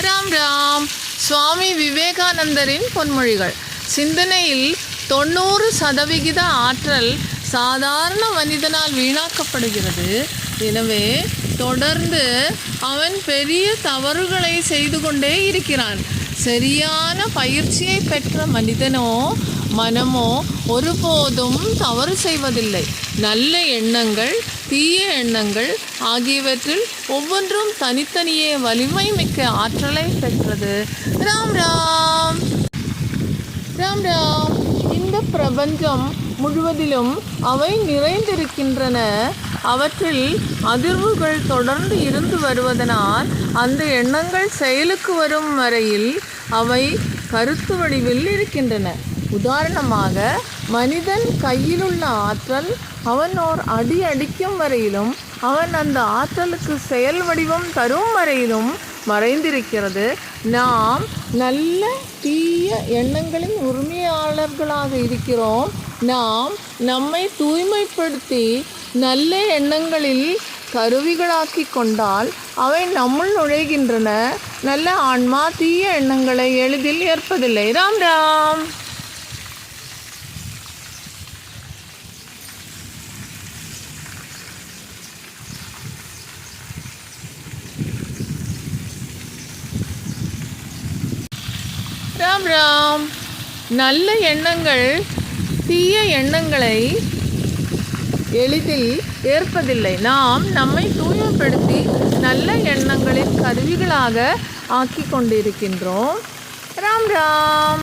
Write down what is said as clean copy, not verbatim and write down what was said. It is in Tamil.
ராம் ராம். சுவாமி விவேகானந்தரின் பொன்மொழிகள். சிந்தனையில் 90% ஆற்றல் சாதாரண மனிதனால் வீணாக்கப்படுகிறது. எனவே தொடர்ந்து அவன் பெரிய தவறுகளை செய்து கொண்டே இருக்கிறான். சரியான பயிற்சியை பெற்ற மனிதனோ மனமோ ஒருபோதும் தவறு செய்வதில்லை. நல்ல எண்ணங்கள், தீய எண்ணங்கள் ஆகியவற்றில் ஒவ்வொன்றும் தனித்தனியே வலிமை மிக்க ஆற்றலை பெற்றது. ராம் ராம். ராம் ராம். இந்த பிரபஞ்சம் முழுவதிலும் அவை நிறைந்திருக்கின்றன. அவற்றில் அதிர்வுகள் தொடர்ந்து இருந்து வருவதனால் அந்த எண்ணங்கள் செயலுக்கு வரும் வரையில் அவை கருத்து வடிவில் இருக்கின்றன. உதாரணமாக, மனிதன் கையிலுள்ள ஆற்றல் அவன் ஓர் அடி அடிக்கும் வரையிலும் அவன் அந்த ஆற்றலுக்கு செயல் வடிவம் தரும் வரையிலும் மறைந்திருக்கிறது. நாம் நல்ல தீய எண்ணங்களின் உரிமையாளர்களாக இருக்கிறோம். நாம் நம்மை தூய்மைப்படுத்தி நல்ல எண்ணங்களில் கருவிகளாக்கி கொண்டால் அவை நம்முள் நுழைகின்றன. நல்ல ஆன்மா தீய எண்ணங்களை எளிதில் ஏற்பதில்லை. ராம் ராம். ராம் ராம். நல்ல எண்ணங்கள் தீய எண்ணங்களை எளிதில் ஏற்பதில்லை. நாம் நம்மை தூய்மைப்படுத்தி நல்ல எண்ணங்களின் கருவிகளாக ஆக்கி கொண்டிருக்கின்றோம். ராம் ராம்.